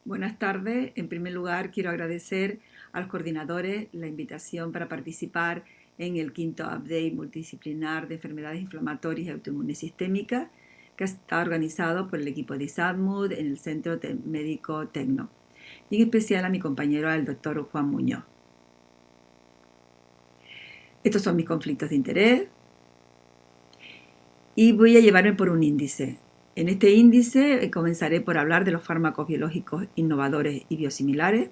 Buenas tardes. En primer lugar, quiero agradecer a los coordinadores la invitación para participar en el quinto update multidisciplinar de enfermedades inflamatorias y autoinmunes sistémicas que está organizado por el equipo de ISADMUD en el Centro Médico Tecno, y en especial a mi compañero, el doctor Juan Muñoz. Estos son mis conflictos de interés y voy a llevarme por un índice. En este índice comenzaré por hablar de los fármacos biológicos innovadores y biosimilares,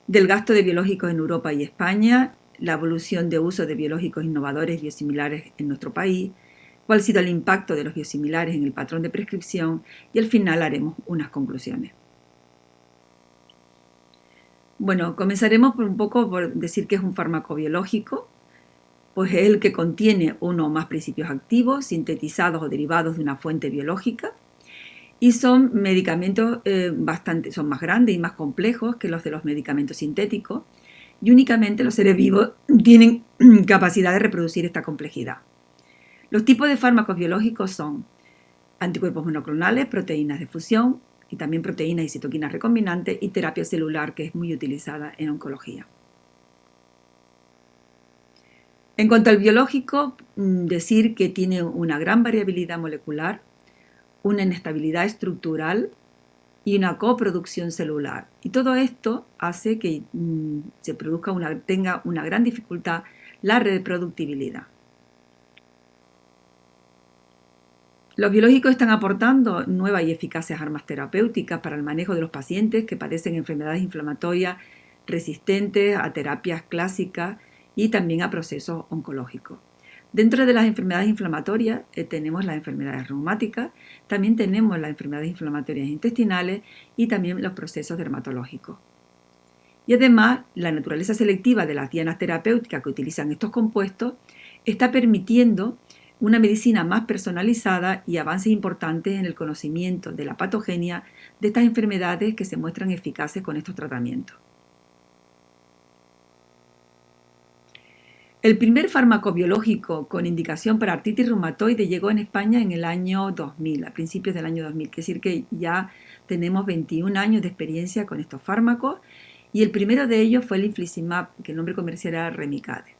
del gasto de biológicos en Europa y España, la evolución de uso de biológicos innovadores y biosimilares en nuestro país, cuál ha sido el impacto de los biosimilares en el patrón de prescripción y al final haremos unas conclusiones. Bueno, comenzaremos por decir que es un fármaco biológico, pues es el que contiene uno o más principios activos sintetizados o derivados de una fuente biológica, y son medicamentos son más grandes y más complejos que los de los medicamentos sintéticos, y únicamente los seres vivos tienen capacidad de reproducir esta complejidad. Los tipos de fármacos biológicos son anticuerpos monoclonales, proteínas de fusión y también proteínas y citoquinas recombinantes, y terapia celular, que es muy utilizada en oncología. En cuanto al biológico, decir que tiene una gran variabilidad molecular, una inestabilidad estructural y una coproducción celular. Y todo esto hace que tenga una gran dificultad la reproductibilidad. Los biológicos están aportando nuevas y eficaces armas terapéuticas para el manejo de los pacientes que padecen enfermedades inflamatorias resistentes a terapias clásicas y también a procesos oncológicos. Dentro de las enfermedades inflamatorias tenemos las enfermedades reumáticas, también tenemos las enfermedades inflamatorias intestinales y también los procesos dermatológicos. Y además, la naturaleza selectiva de las dianas terapéuticas que utilizan estos compuestos está permitiendo una medicina más personalizada y avances importantes en el conocimiento de la patogenia de estas enfermedades que se muestran eficaces con estos tratamientos. El primer fármaco biológico con indicación para artritis reumatoide llegó en España en el año 2000, a principios del año 2000, quiere decir que ya tenemos 21 años de experiencia con estos fármacos, y el primero de ellos fue el infliximab, que el nombre comercial era Remicade.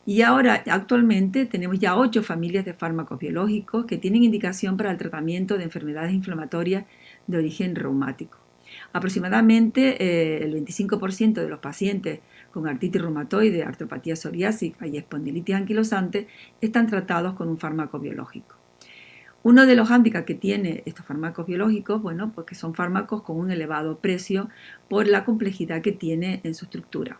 Y ahora, actualmente, tenemos ya 8 familias de fármacos biológicos que tienen indicación para el tratamiento de enfermedades inflamatorias de origen reumático. Aproximadamente el 25% de los pacientes con artritis reumatoide, artropatía psoriásica y espondilitis anquilosante están tratados con un fármaco biológico. Uno de los hándicaps que tiene estos fármacos biológicos, bueno, pues que son fármacos con un elevado precio por la complejidad que tiene en su estructura.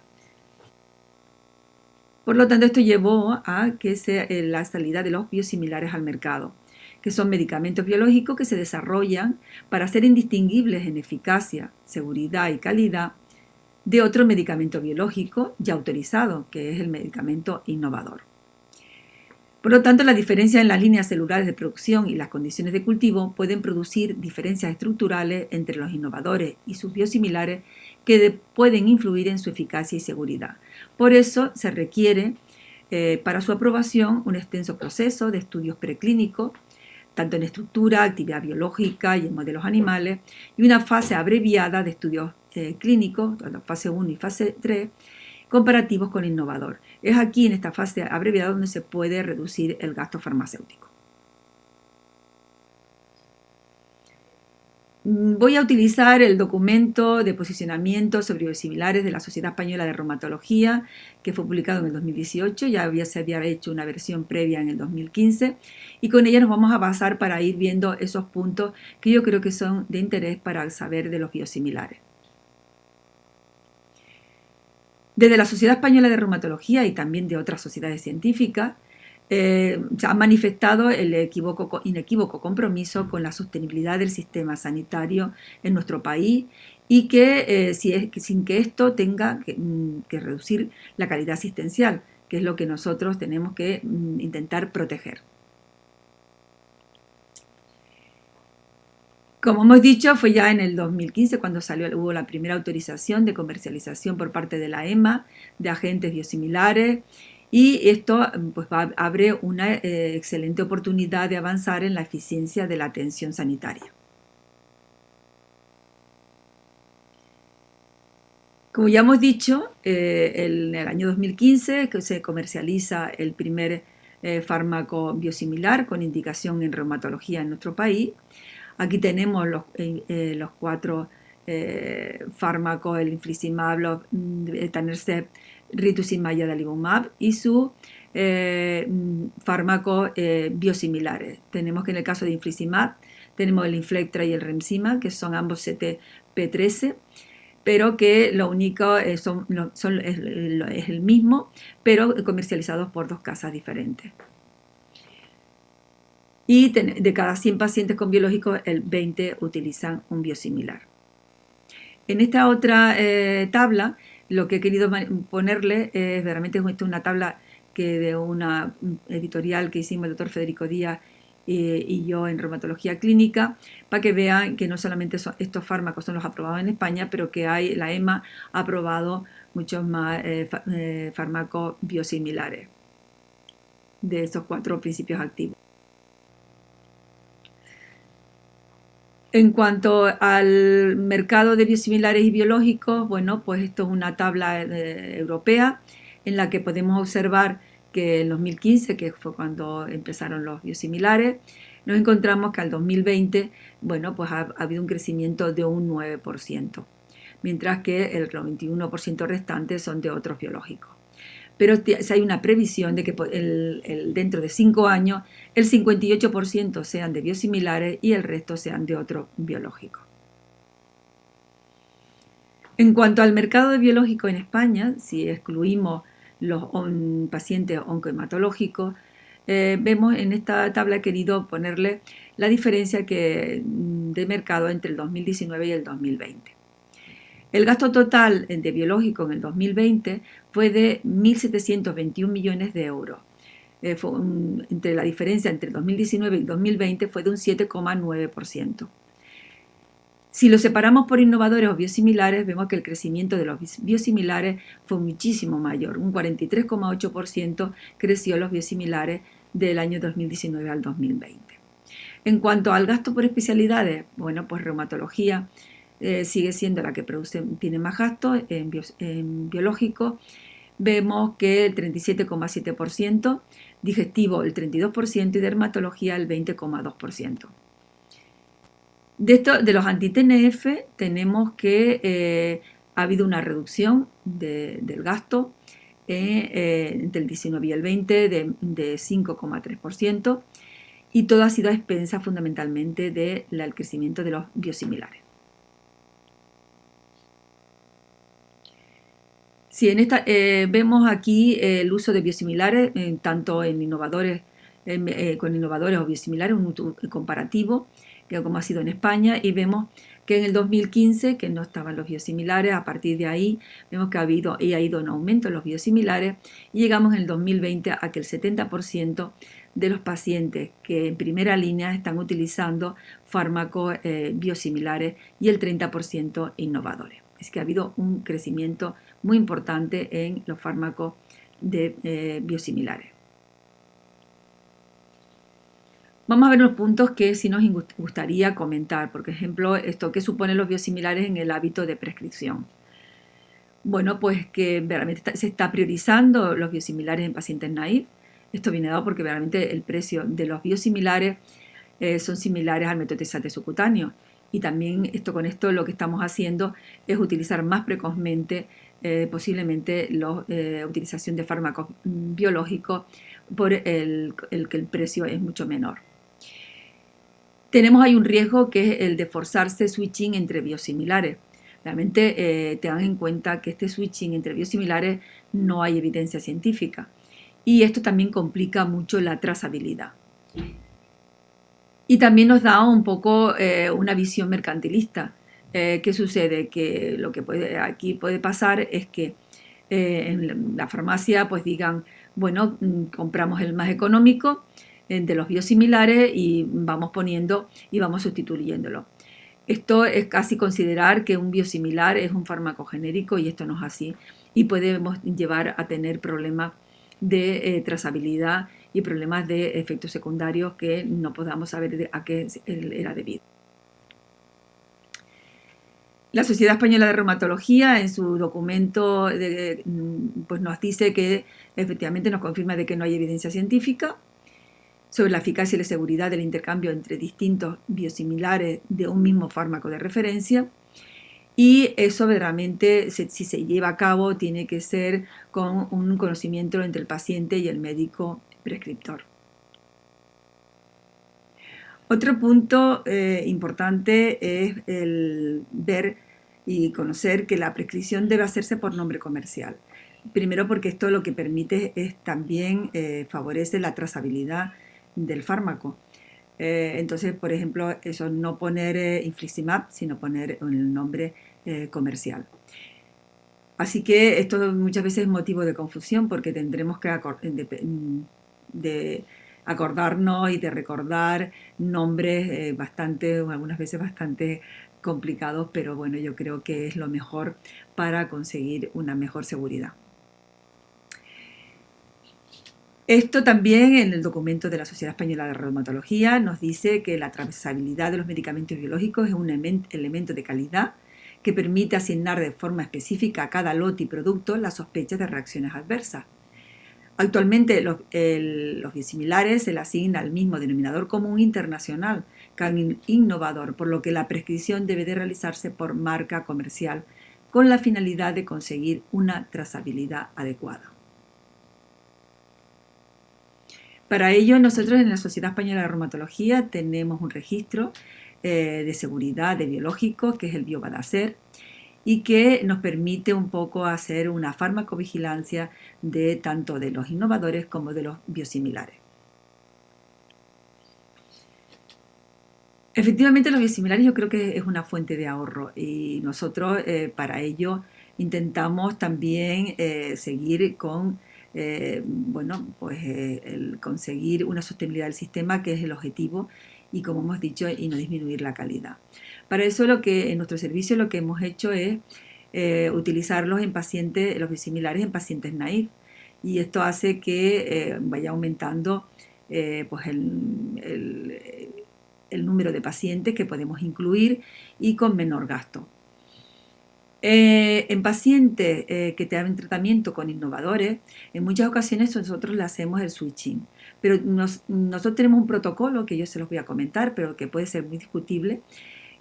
Por lo tanto, esto llevó a que sea la salida de los biosimilares al mercado, que son medicamentos biológicos que se desarrollan para ser indistinguibles en eficacia, seguridad y calidad de otro medicamento biológico ya autorizado, que es el medicamento innovador. Por lo tanto, la diferencia en las líneas celulares de producción y las condiciones de cultivo pueden producir diferencias estructurales entre los innovadores y sus biosimilares que pueden influir en su eficacia y seguridad. Por eso se requiere para su aprobación un extenso proceso de estudios preclínicos, tanto en estructura, actividad biológica y en modelos animales, y una fase abreviada de estudios clínicos, fase 1 y fase 3, comparativos con el innovador. Es aquí, en esta fase abreviada, donde se puede reducir el gasto farmacéutico. Voy a utilizar el documento de posicionamiento sobre biosimilares de la Sociedad Española de Reumatología, que fue publicado en el 2018, se había hecho una versión previa en el 2015, y con ella nos vamos a basar para ir viendo esos puntos que yo creo que son de interés para saber de los biosimilares. Desde la Sociedad Española de Reumatología y también de otras sociedades científicas, se ha manifestado el inequívoco compromiso con la sostenibilidad del sistema sanitario en nuestro país, y que sin que esto tenga que reducir la calidad asistencial, que es lo que nosotros tenemos que intentar proteger. Como hemos dicho, fue ya en el 2015 cuando hubo la primera autorización de comercialización por parte de la EMA de agentes biosimilares, y esto pues abre una excelente oportunidad de avanzar en la eficiencia de la atención sanitaria. Como ya hemos dicho, en el año 2015 que se comercializa el primer fármaco biosimilar con indicación en reumatología en nuestro país. Aquí tenemos los cuatro fármacos, el infliximab, etanercept, rituximab y adalimumab, y sus fármacos biosimilares. Tenemos que en el caso de infliximab tenemos el Inflectra y el Remsima, que son ambos CTP13, pero que lo único es el mismo, pero comercializados por dos casas diferentes. Y de cada 100 pacientes con biológicos, el 20 utilizan un biosimilar. En esta otra tabla, lo que he querido ponerle es realmente una tabla que de una editorial que hicimos el doctor Federico Díaz y yo en reumatología clínica, para que vean que no solamente estos fármacos son los aprobados en España, pero que la EMA ha aprobado muchos más fármacos biosimilares de estos 4 principios activos. En cuanto al mercado de biosimilares y biológicos, bueno, pues esto es una tabla europea en la que podemos observar que en 2015, que fue cuando empezaron los biosimilares, nos encontramos que al 2020, bueno, pues ha habido un crecimiento de un 9%, mientras que el 91% restante son de otros biológicos. Pero hay una previsión de que dentro de 5 años el 58% sean de biosimilares y el resto sean de otros biológicos. En cuanto al mercado de biológicos en España, si excluimos los pacientes oncohematológicos, vemos en esta tabla, he querido ponerle la diferencia de mercado entre el 2019 y el 2020. El gasto total de biológico en el 2020 fue de 1.721 millones de euros. La diferencia entre el 2019 y el 2020 fue de un 7,9%. Si lo separamos por innovadores o biosimilares, vemos que el crecimiento de los biosimilares fue muchísimo mayor. Un 43,8% creció los biosimilares del año 2019 al 2020. En cuanto al gasto por especialidades, bueno, pues reumatología sigue siendo la que tiene más gasto en biológico. Vemos que el 37,7%, digestivo el 32% y dermatología el 20,2%. De los anti-TNF tenemos que ha habido una reducción del gasto entre el 19 y el 20 de 5,3%, y todo ha sido a expensas fundamentalmente del crecimiento de los biosimilares. Sí, vemos aquí el uso de biosimilares, tanto en innovadores, con innovadores o biosimilares, un comparativo, que como ha sido en España, y vemos que en el 2015, que no estaban los biosimilares, a partir de ahí vemos que ha ido en aumento los biosimilares, y llegamos en el 2020 a que el 70% de los pacientes que en primera línea están utilizando fármacos biosimilares y el 30% innovadores. Es que ha habido un crecimiento muy importante en los fármacos biosimilares. Vamos a ver los puntos que sí nos gustaría comentar. Por ejemplo, ¿qué suponen los biosimilares en el hábito de prescripción? Bueno, pues que realmente se está priorizando los biosimilares en pacientes naïf. Esto viene dado porque realmente el precio de los biosimilares son similares al metotrexato subcutáneo. Y también con esto lo que estamos haciendo es utilizar más precozmente posiblemente la utilización de fármacos biológicos por el que el precio es mucho menor. Tenemos ahí un riesgo que es el de forzarse switching entre biosimilares. Realmente tengan en cuenta que este switching entre biosimilares no hay evidencia científica, y esto también complica mucho la trazabilidad. Y también nos da un poco una visión mercantilista. ¿Qué sucede? Que lo que aquí puede pasar es que en la farmacia pues digan, bueno, compramos el más económico de los biosimilares y vamos poniendo y vamos sustituyéndolo. Esto es casi considerar que un biosimilar es un fármaco genérico, y esto no es así, y podemos llevar a tener problemas de trazabilidad y problemas de efectos secundarios que no podamos saber a qué era debido. La Sociedad Española de Reumatología en su documento pues nos dice que efectivamente nos confirma de que no hay evidencia científica sobre la eficacia y la seguridad del intercambio entre distintos biosimilares de un mismo fármaco de referencia, y eso verdaderamente, si se lleva a cabo, tiene que ser con un conocimiento entre el paciente y el médico prescriptor. Otro punto importante es el ver y conocer que la prescripción debe hacerse por nombre comercial. Primero porque esto lo que permite es también favorece la trazabilidad del fármaco. Entonces, por ejemplo, eso no poner Infliximab, sino poner el nombre comercial. Así que esto muchas veces es motivo de confusión porque tendremos que acordarnos y de recordar nombres algunas veces bastante complicados, pero bueno, yo creo que es lo mejor para conseguir una mejor seguridad. Esto también en el documento de la Sociedad Española de Reumatología nos dice que la trazabilidad de los medicamentos biológicos es un elemento de calidad que permite asignar de forma específica a cada lote y producto las sospechas de reacciones adversas. Actualmente los biosimilares se le asigna al mismo denominador común internacional que al innovador, por lo que la prescripción debe de realizarse por marca comercial con la finalidad de conseguir una trazabilidad adecuada. Para ello, nosotros en la Sociedad Española de Reumatología tenemos un registro de seguridad de biológicos, que es el Biobadaser, y que nos permite un poco hacer una farmacovigilancia de tanto de los innovadores como de los biosimilares. Efectivamente, los biosimilares yo creo que es una fuente de ahorro y nosotros para ello intentamos también seguir con el conseguir una sostenibilidad del sistema, que es el objetivo, y como hemos dicho, y no disminuir la calidad. Para eso en nuestro servicio lo que hemos hecho es utilizarlos en pacientes, los biosimilares en pacientes naïf, y esto hace que vaya aumentando el número de pacientes que podemos incluir y con menor gasto. En pacientes que tienen tratamiento con innovadores, en muchas ocasiones nosotros le hacemos el switching, pero nosotros tenemos un protocolo que yo se los voy a comentar, pero que puede ser muy discutible,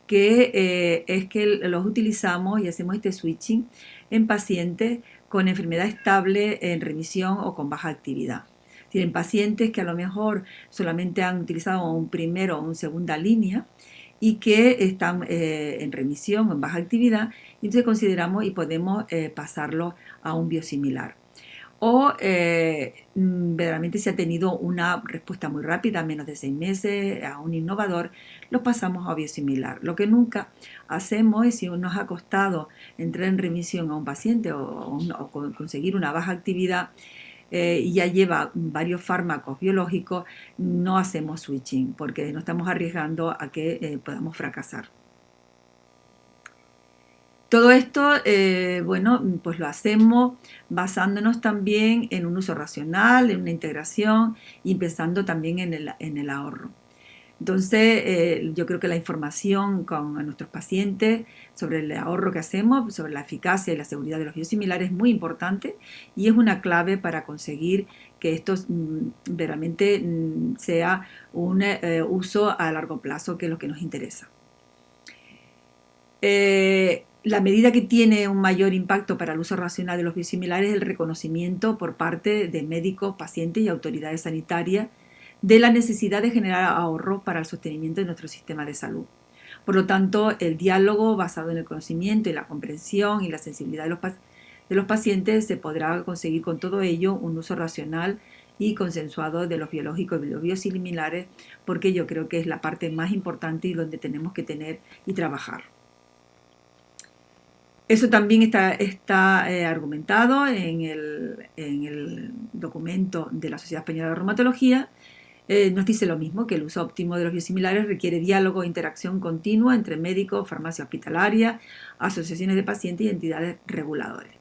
que es que los utilizamos y hacemos este switching en pacientes con enfermedad estable, en remisión o con baja actividad. Tienen pacientes que a lo mejor solamente han utilizado un primero o una segunda línea y que están en remisión o en baja actividad, y entonces consideramos y podemos pasarlo a un biosimilar. O verdaderamente si ha tenido una respuesta muy rápida, menos de 6 meses, a un innovador, los pasamos a biosimilar. Lo que nunca hacemos es, si nos ha costado entrar en remisión a un paciente o conseguir una baja actividad, y ya lleva varios fármacos biológicos, no hacemos switching porque nos estamos arriesgando a que podamos fracasar. Todo esto, pues lo hacemos basándonos también en un uso racional, en una integración y pensando también en el ahorro. Entonces, yo creo que la información con nuestros pacientes sobre el ahorro que hacemos, sobre la eficacia y la seguridad de los biosimilares es muy importante y es una clave para conseguir que esto realmente sea un uso a largo plazo, que es lo que nos interesa. La medida que tiene un mayor impacto para el uso racional de los biosimilares es el reconocimiento por parte de médicos, pacientes y autoridades sanitarias de la necesidad de generar ahorro para el sostenimiento de nuestro sistema de salud. Por lo tanto, el diálogo basado en el conocimiento y la comprensión y la sensibilidad de los pacientes se podrá conseguir con todo ello un uso racional y consensuado de los biológicos y los biosimilares, porque yo creo que es la parte más importante y donde tenemos que tener y trabajar. Eso también está argumentado en el documento de la Sociedad Española de Reumatología. Nos dice lo mismo, que el uso óptimo de los biosimilares requiere diálogo e interacción continua entre médicos, farmacia hospitalaria, asociaciones de pacientes y entidades reguladoras.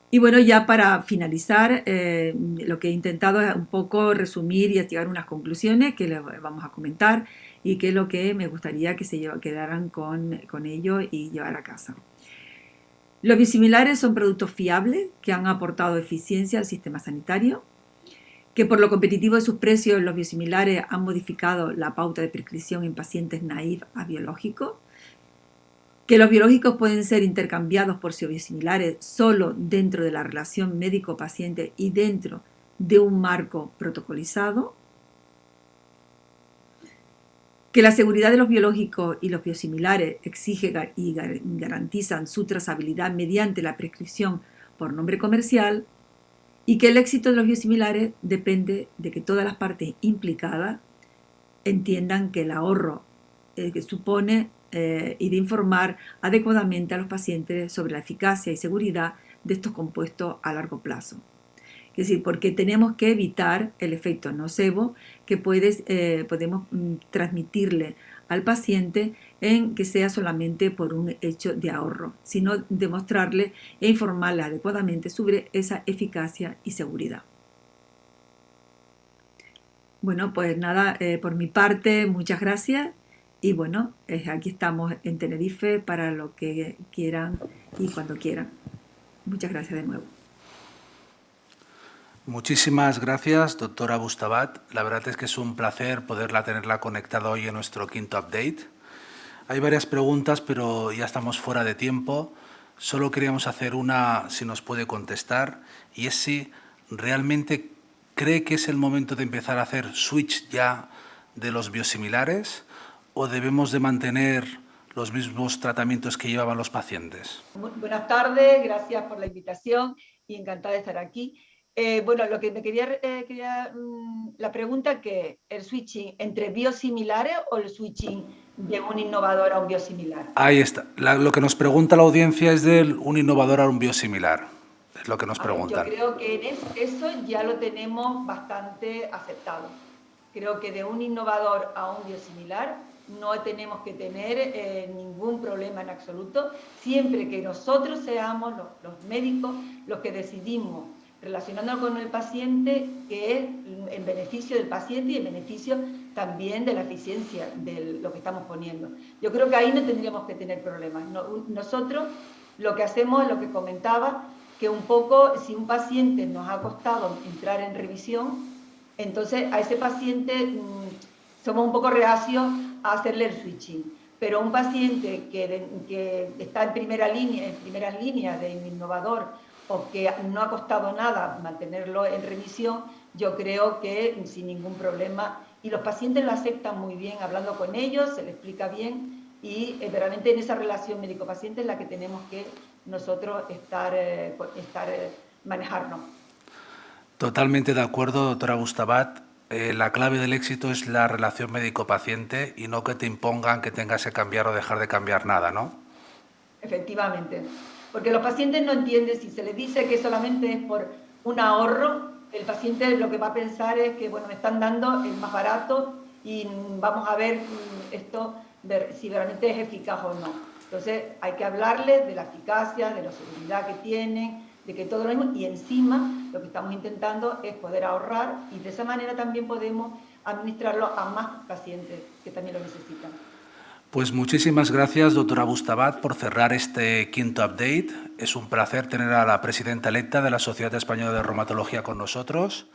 Y bueno, ya para finalizar, lo que he intentado es un poco resumir y llegar a unas conclusiones que les vamos a comentar, y qué es lo que me gustaría que se quedaran con ello y llevar a casa. Los biosimilares son productos fiables que han aportado eficiencia al sistema sanitario, que por lo competitivo de sus precios los biosimilares han modificado la pauta de prescripción en pacientes naïve a biológicos, que los biológicos pueden ser intercambiados por biosimilares solo dentro de la relación médico-paciente y dentro de un marco protocolizado, que la seguridad de los biológicos y los biosimilares exige y garantizan su trazabilidad mediante la prescripción por nombre comercial, y que el éxito de los biosimilares depende de que todas las partes implicadas entiendan que el ahorro que supone y de informar adecuadamente a los pacientes sobre la eficacia y seguridad de estos compuestos a largo plazo. Es decir, porque tenemos que evitar el efecto nocebo que podemos transmitirle al paciente en que sea solamente por un hecho de ahorro, sino demostrarle e informarle adecuadamente sobre esa eficacia y seguridad. Bueno, pues nada, por mi parte, muchas gracias. Y bueno, aquí estamos en Tenerife para lo que quieran y cuando quieran. Muchas gracias de nuevo. Muchísimas gracias, doctora Bustabat. La verdad es que es un placer tenerla conectada hoy en nuestro quinto update. Hay varias preguntas, pero ya estamos fuera de tiempo. Solo queríamos hacer una, si nos puede contestar, y es si realmente cree que es el momento de empezar a hacer switch ya de los biosimilares o debemos de mantener los mismos tratamientos que llevaban los pacientes. Buenas tardes, gracias por la invitación y encantada de estar aquí. Bueno, lo que me la pregunta que el switching entre biosimilares o el switching de un innovador a un biosimilar. Ahí está. Lo que nos pregunta la audiencia es de un innovador a un biosimilar. Es lo que nos preguntan. Yo creo que eso ya lo tenemos bastante aceptado. Creo que de un innovador a un biosimilar no tenemos que tener ningún problema en absoluto, siempre que nosotros seamos los médicos los que decidimos, relacionándonos con el paciente, que es en beneficio del paciente y en beneficio también de la eficiencia de lo que estamos poniendo. Yo creo que ahí no tendríamos que tener problemas. Nosotros lo que hacemos es lo que comentaba, que un poco si un paciente nos ha costado entrar en revisión, entonces a ese paciente somos un poco reacios a hacerle el switching. Pero un paciente que está en primeras líneas de innovador o que no ha costado nada mantenerlo en remisión, yo creo que sin ningún problema. Y los pacientes lo aceptan muy bien, hablando con ellos, se les explica bien y realmente en esa relación médico-paciente es la que tenemos que nosotros manejarnos. Totalmente de acuerdo, doctora Bustabat. La clave del éxito es la relación médico-paciente y no que te impongan que tengas que cambiar o dejar de cambiar nada, ¿no? Efectivamente. Porque los pacientes no entienden, si se les dice que solamente es por un ahorro, el paciente lo que va a pensar es que, bueno, me están dando el más barato y vamos a ver ver si realmente es eficaz o no. Entonces hay que hablarles de la eficacia, de la seguridad que tienen, de que todo lo mismo, y encima lo que estamos intentando es poder ahorrar y de esa manera también podemos administrarlo a más pacientes que también lo necesitan. Pues muchísimas gracias, doctora Bustabat, por cerrar este quinto update. Es un placer tener a la presidenta electa de la Sociedad Española de Reumatología con nosotros.